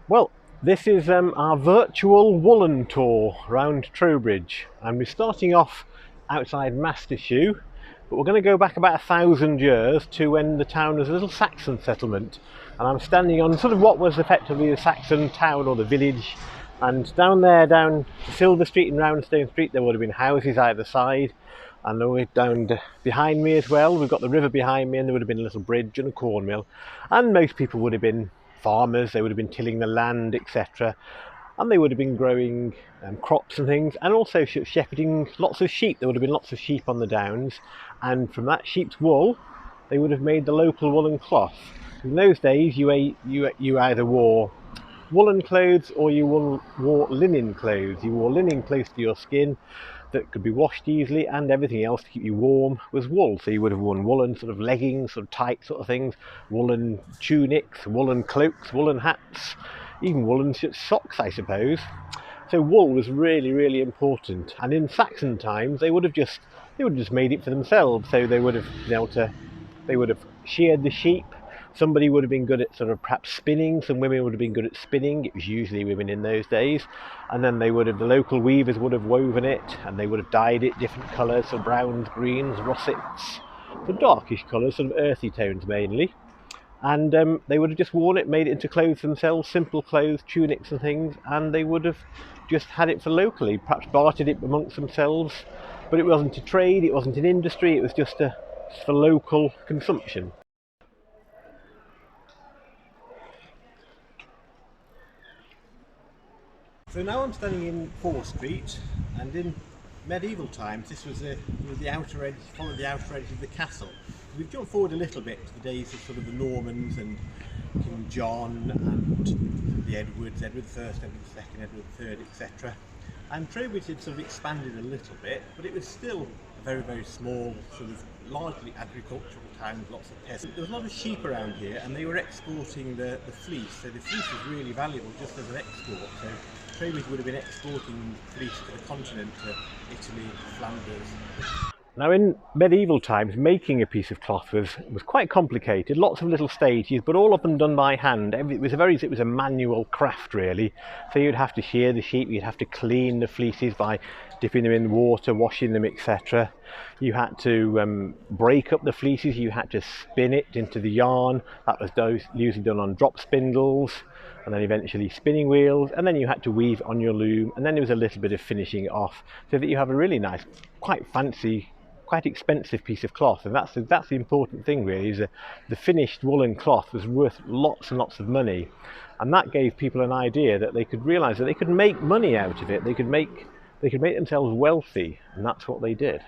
Well, this is our virtual woollen tour around Trowbridge, and we're starting off outside Mastershoe, but we're going to go back about 1,000 years to when the town was a little Saxon settlement. And I'm standing on sort of what was effectively the Saxon town or the village, and down there, down Silver Street and Roundstone Street, there would have been houses either side. And then down behind me as well, we've got the river behind me, and there would have been a little bridge and a cornmill, and most people would have been farmers. They would have been tilling the land, etc., and they would have been growing crops and things, and also shepherding lots of sheep. There would have been lots of sheep on the downs, and from that sheep's wool they would have made the local woolen cloth. In those days you either wore woolen clothes or you wore linen clothes. You wore linen close to your skin that could be washed easily, and everything else to keep you warm was wool. So you would have worn woolen sort of leggings, sort of tight sort of things, woolen tunics, woolen cloaks, woolen hats, even woolen socks, I suppose. So wool was really, really important. And in Saxon times, they would have just made it for themselves. So they would have sheared the sheep. Somebody would have been good at sort of perhaps spinning. Some women would have been good at spinning. It was usually women in those days. And then the local weavers would have woven it, and they would have dyed it different colours, so browns, greens, russets, so darkish colours, sort of earthy tones mainly. And they would have just worn it, made it into clothes themselves, simple clothes, tunics and things, and they would have just had it for locally, perhaps bartered it amongst themselves. But it wasn't a trade, it wasn't an industry, it was just for local consumption. So now I'm standing in Fore Street, and in medieval times this was the outer edge, followed the outer edge of the castle. We've jumped forward a little bit to the days of sort of the Normans and King John and the Edwards, Edward I, Edward II, Edward III, etc. And Trowbridge had sort of expanded a little bit, but it was still a very, very small, sort of largely agricultural town with lots of peasants. There was a lot of sheep around here, and they were exporting the fleece, so the fleece was really valuable just as an export. So Trowbridge would have been exporting fleece to the continent, to Italy, Flanders. Now in medieval times, making a piece of cloth was quite complicated, lots of little stages, but all of them done by hand. It was a manual craft really. So you'd have to shear the sheep, you'd have to clean the fleeces by dipping them in water, washing them, etc. You had to break up the fleeces, you had to spin it into the yarn. That was usually done on drop spindles, and then eventually spinning wheels, and then you had to weave on your loom, and then there was a little bit of finishing it off, so that you have a really nice, quite fancy, quite expensive piece of cloth. And that's the important thing really, is the finished woolen cloth was worth lots and lots of money, and that gave people an idea that they could realise that they could make money out of it. They could make themselves wealthy, and that's what they did.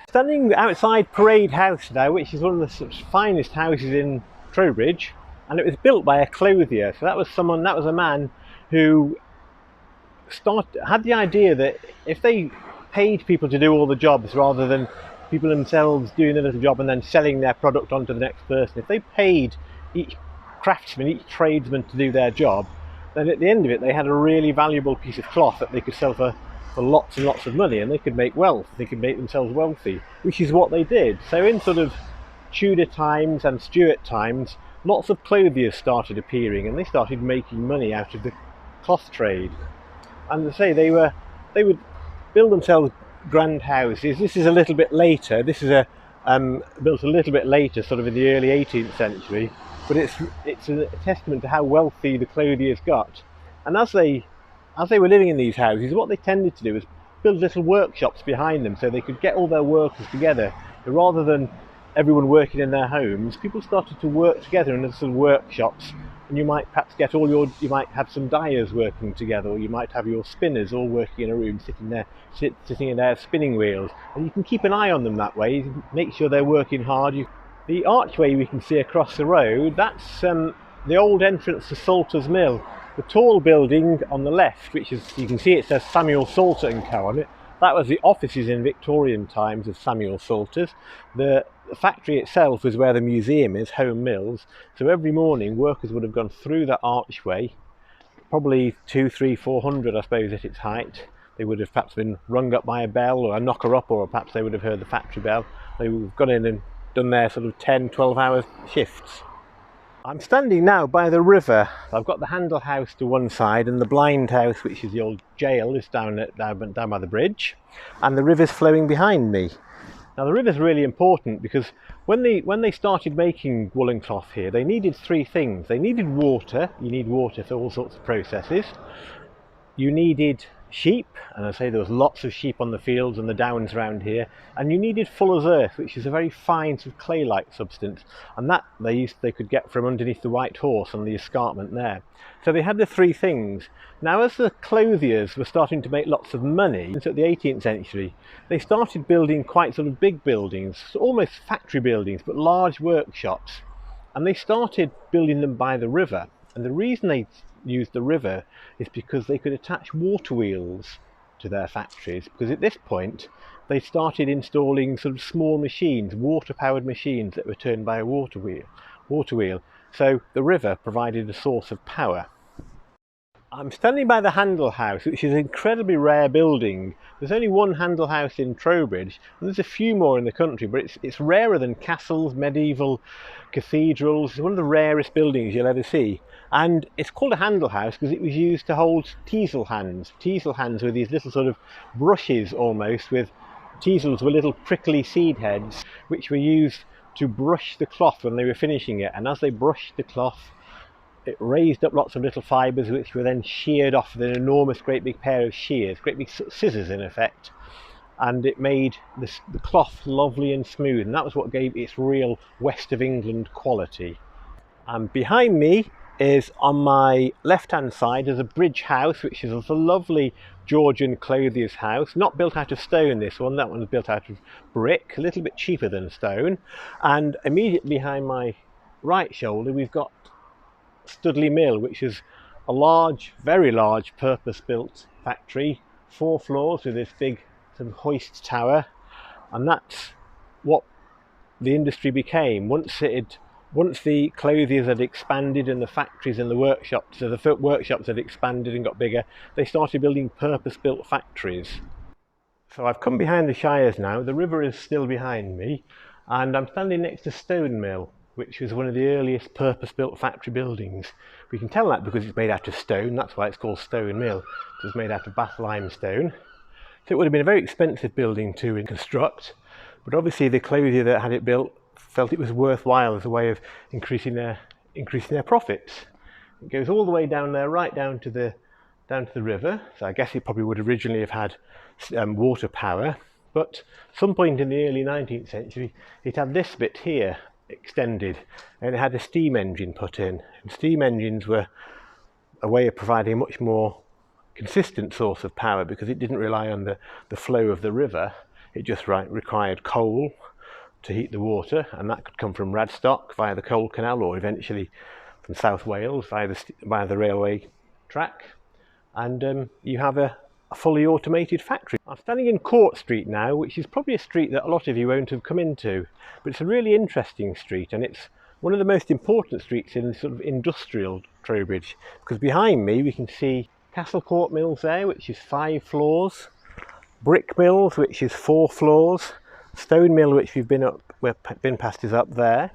Standing outside Parade House now, which is one of the finest houses in Trowbridge, and it was built by a clothier. So that was a man who had the idea that if they paid people to do all the jobs rather than people themselves doing a little job and then selling their product on to the next person, if they paid each craftsman, each tradesman to do their job, then at the end of it they had a really valuable piece of cloth that they could sell for lots and lots of money, and they could make wealth, they could make themselves wealthy, which is what they did. So in sort of Tudor times and Stuart times, lots of clothiers started appearing, and they started making money out of the cloth trade. And they would build themselves grand houses. This is a little bit later. This is built a little bit later, sort of in the early 18th century. But it's a testament to how wealthy the clothiers got. And as they were living in these houses, what they tended to do was build little workshops behind them, so they could get all their workers together. So rather than everyone working in their homes, people started to work together in little workshops, and you might perhaps you might have some dyers working together, or you might have your spinners all working in a room, sitting in their spinning wheels, and you can keep an eye on them that way, make sure they're working hard. The archway we can see across the road, that's the old entrance to Salter's Mill. The tall building on the left, which is, you can see it says Samuel Salter and Co on it, that was the offices in Victorian times of Samuel Salter's. The factory itself is where the museum is, Home Mills. So every morning workers would have gone through that archway, probably 200, 300, 400 I suppose at its height. They would have perhaps been rung up by a bell or a knocker up, or perhaps they would have heard the factory bell. They would have gone in and done their sort of 10, 12 hour shifts. I'm standing now by the river. I've got the Handel House to one side and the Blind House, which is the old jail, is down by the bridge, and the river's flowing behind me. Now the river's really important because when they started making woolen cloth here, they needed three things. They needed water. You need water for all sorts of processes. You needed sheep, and I say there was lots of sheep on the fields and the downs around here, and you needed fuller's earth, which is a very fine sort of clay-like substance, and that they could get from underneath the White Horse on the escarpment there. So they had the three things. Now as the clothiers were starting to make lots of money, at the 18th century, they started building quite sort of big buildings, almost factory buildings, but large workshops, and they started building them by the river. And the reason they used the river is because they could attach water wheels to their factories, because at this point they started installing sort of small machines, water-powered machines that were turned by a water wheel. So the river provided a source of power. I'm standing by the Handel House, which is an incredibly rare building. There's only one Handel House in Trowbridge, and there's a few more in the country, but it's rarer than castles, medieval cathedrals. It's one of the rarest buildings you'll ever see. And it's called a Handel House because it was used to hold teasel hands. Teasel hands were these little sort of brushes almost, with teasels were little prickly seed heads, which were used to brush the cloth when they were finishing it. And as they brushed the cloth, it raised up lots of little fibres which were then sheared off with an enormous great big pair of shears, great big scissors in effect, and it made the cloth lovely and smooth, and that was what gave its real West of England quality. And behind me is, on my left hand side, is a bridge house, which is a lovely Georgian clothier's house, not built out of stone, this one. That one was built out of brick, a little bit cheaper than stone. And immediately behind my right shoulder we've got Studley Mill, which is a large, very large purpose-built factory, 4 floors with this big sort of hoist tower, and that's what the industry became. Once the clothiers had expanded and the factories and the workshops, so the workshops had expanded and got bigger, they started building purpose-built factories. So I've come behind the shires now. The river is still behind me, and I'm standing next to Stone Mill, which was one of the earliest purpose-built factory buildings. We can tell that because it's made out of stone. That's why it's called Stone Mill. It was made out of Bath limestone. So it would have been a very expensive building to construct, but obviously the clothier that had it built felt it was worthwhile as a way of increasing their profits. It goes all the way down there, right down to the river. So I guess it probably would originally have had water power, but some point in the early 19th century it had this bit here extended, and it had a steam engine put in, and steam engines were a way of providing a much more consistent source of power because it didn't rely on the flow of the river. It just required coal to heat the water, and that could come from Radstock via the coal canal, or eventually from South Wales via the railway track, and you have a fully automated factory. I'm standing in Court Street now, which is probably a street that a lot of you won't have come into, but it's a really interesting street, and it's one of the most important streets in sort of industrial Trowbridge, because behind me we can see Castle Court Mills there, which is 5 floors, Brick Mills, which is 4 floors, Stone Mill, which we've been past, is up there.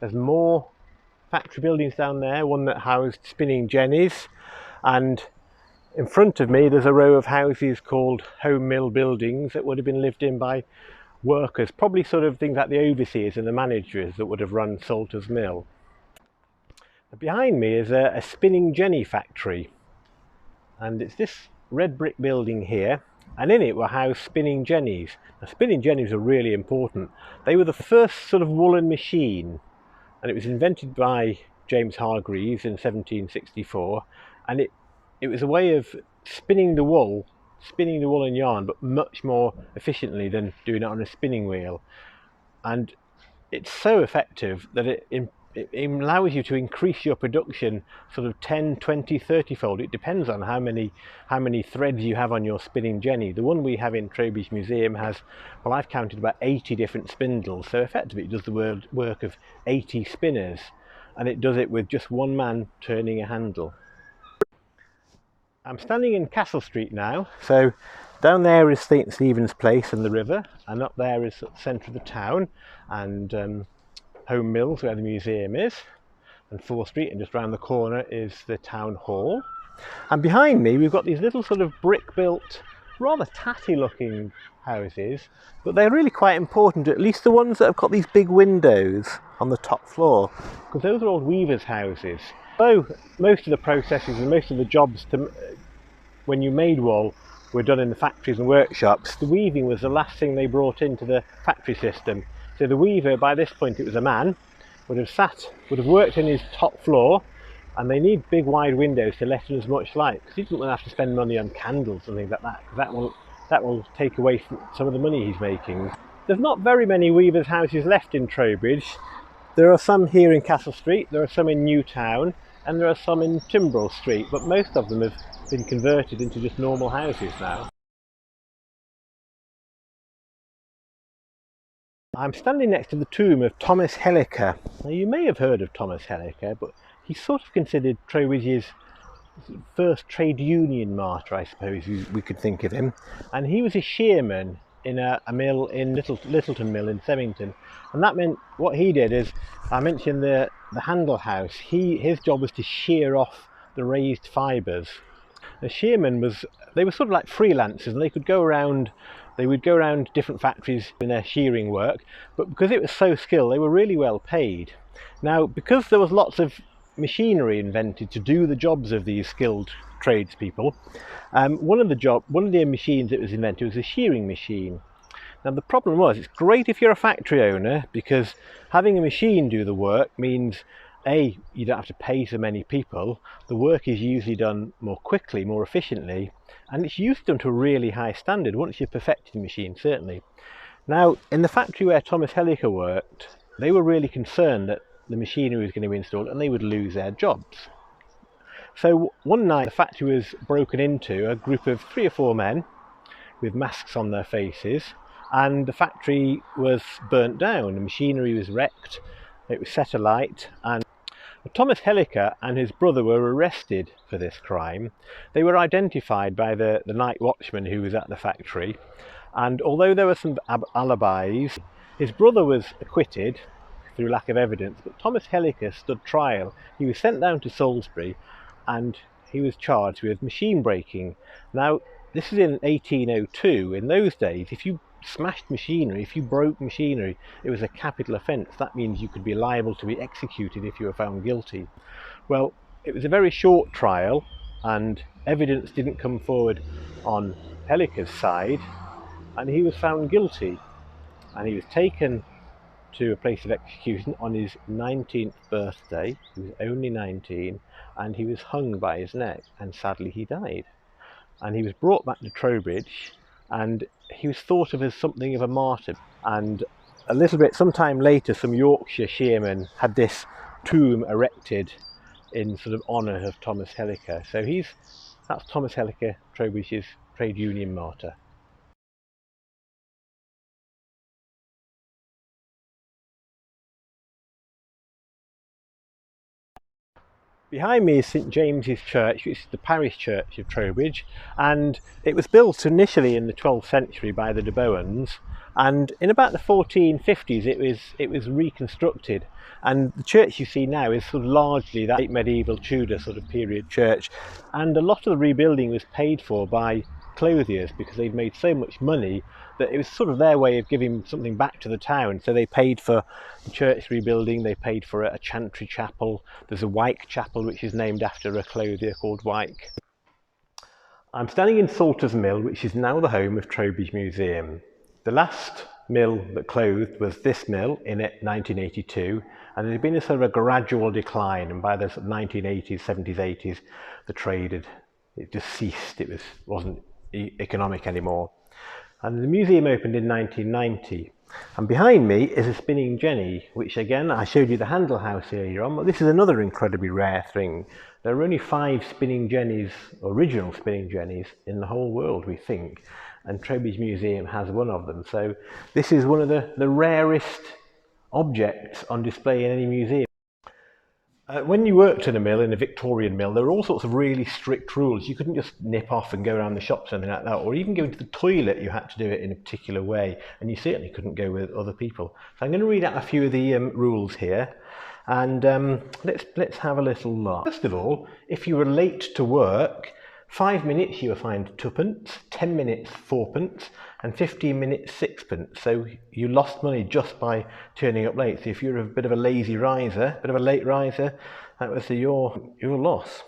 There's more factory buildings down there, one that housed spinning jennies, and in front of me there's a row of houses called home mill buildings that would have been lived in by workers, probably sort of things like the overseers and the managers that would have run Salter's Mill. Behind me is a spinning jenny factory, and it's this red brick building here, and in it were housed spinning jennies. Now, spinning jennies are really important. They were the first sort of woolen machine, and it was invented by James Hargreaves in 1764, and it was a way of spinning the wool and yarn, but much more efficiently than doing it on a spinning wheel. And it's so effective that it allows you to increase your production sort of 10, 20, 30 fold. It depends on how many threads you have on your spinning jenny. The one we have in Trowbridge Museum has, well, I've counted about 80 different spindles, so effectively it does the work of 80 spinners, and it does it with just one man turning a handle. I'm standing in Castle Street now, so down there is St Stephen's Place and the river, and up there is the centre of the town, and Home Mills, where the museum is, and 4th Street, and just round the corner is the town hall. And behind me we've got these little sort of brick built, rather tatty looking houses, but they're really quite important, at least the ones that have got these big windows on the top floor, because those are old weavers' houses. So most of the processes and most of the jobs when you made wool were done in the factories and workshops. The weaving was the last thing they brought into the factory system. So the weaver, by this point it was a man, would have worked in his top floor, and they need big wide windows to let in as much light, because he doesn't want to have to spend money on candles and things like that, because that will take away some of the money he's making. There's not very many weavers' houses left in Trowbridge. There are some here in Castle Street, there are some in Newtown, and there are some in Timbrell Street, but most of them have been converted into just normal houses now. I'm standing next to the tomb of Thomas Helica. Now, you may have heard of Thomas Helica, but he's sort of considered Trowbridge's first trade union martyr, I suppose we could think of him. And he was a shearman in a mill in Littleton Mill in Semmington. And that meant what he did is, I mentioned the handle house, his job was to shear off the raised fibres. The shearmen they were sort of like freelancers, and they would go around different factories in their shearing work, but because it was so skilled, they were really well paid. Now, because there was lots of machinery invented to do the jobs of these skilled tradespeople, one of the machines that was invented was a shearing machine. Now, the problem was, it's great if you're a factory owner, because having a machine do the work means A, you don't have to pay so many people, the work is usually done more quickly, more efficiently, and it's usually done to a really high standard once you've perfected the machine, certainly. Now, in the factory where Thomas Helica worked, they were really concerned that the machinery was going to be installed and they would lose their jobs. So one night the factory was broken into, a group of 3 or 4 men with masks on their faces, and the factory was burnt down, the machinery was wrecked, it was set alight, and Thomas Helica and his brother were arrested for this crime. They were identified by the night watchman who was at the factory, and although there were some alibis, his brother was acquitted through lack of evidence, but Thomas Helica stood trial. He was sent down to Salisbury and he was charged with machine breaking. Now, this is in 1802. In those days, if you smashed machinery, if you broke machinery, it was a capital offence. That means you could be liable to be executed if you were found guilty. Well, it was a very short trial and evidence didn't come forward on Helica's side, and he was found guilty, and he was taken to a place of execution on his 19th birthday. He was only 19, and he was hung by his neck, and sadly he died. And he was brought back to Trowbridge, and he was thought of as something of a martyr. And a little bit, sometime later, some Yorkshire shearmen had this tomb erected in sort of honour of Thomas Helica. So that's Thomas Helica, Trowbridge's trade union martyr. Behind me is St James's Church, which is the parish church of Trowbridge, and it was built initially in the 12th century by the de Bowens, and in about the 1450s it was reconstructed, and the church you see now is sort of largely that medieval Tudor sort of period church, and a lot of the rebuilding was paid for by clothiers because they'd made so much money that it was sort of their way of giving something back to the town. So they paid for the church rebuilding, they paid for a chantry chapel. There's a Wyke chapel which is named after a clothier called Wyke. I'm standing in Salter's Mill, which is now the home of Trowbridge Museum. The last mill that closed was this mill in 1982, and there had been a sort of a gradual decline, and by the 1980s, 70s, 80s, the trade it just ceased. It wasn't economic anymore. And the museum opened in 1990. And behind me is a spinning jenny, which again, I showed you the handle house earlier on, but this is another incredibly rare thing. There are only 5 spinning jennies, original spinning jennies, in the whole world, we think. And Trowbridge Museum has one of them. So this is one of the rarest objects on display in any museum. When you worked in a mill, in a Victorian mill, there were all sorts of really strict rules. You couldn't just nip off and go around the shops or anything like that, or even go into the toilet, you had to do it in a particular way, and you certainly couldn't go with other people. So I'm going to read out a few of the rules here. And let's have a little look. First of all, if you were late to work, 5 minutes you were fined 2p, 10 minutes 4p, and 15 minutes 6p. So you lost money just by turning up late. So if you're a bit of a lazy riser, bit of a late riser, that was your loss.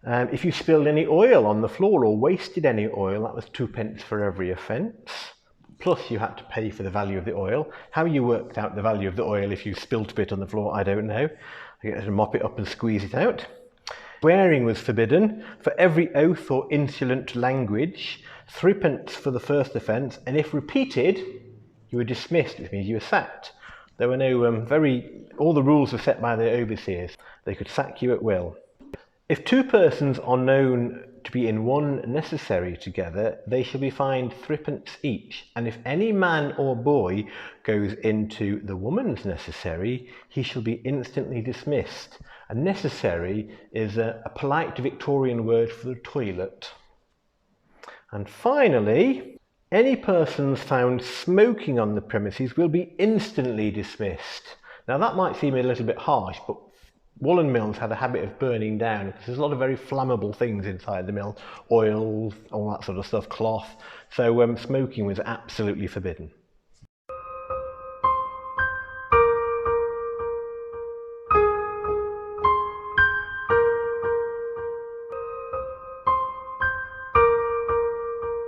If you spilled any oil on the floor or wasted any oil, that was 2p for every offence. Plus you had to pay for the value of the oil. How you worked out the value of the oil if you spilt a bit on the floor, I don't know. I get to mop it up and squeeze it out. Swearing was forbidden. For every oath or insolent language, 3p for the first offence, and if repeated, you were dismissed, which means you were sacked. There were no all the rules were set by the overseers. They could sack you at will. If 2 persons are known to be in one necessary together, they shall be fined 3p each. And if any man or boy goes into the woman's necessary, he shall be instantly dismissed. A necessary is a polite Victorian word for the toilet. And finally, any persons found smoking on the premises will be instantly dismissed. Now that might seem a little bit harsh, but woolen mills had a habit of burning down because there's a lot of very flammable things inside the mill, oils, all that sort of stuff, cloth. So smoking was absolutely forbidden.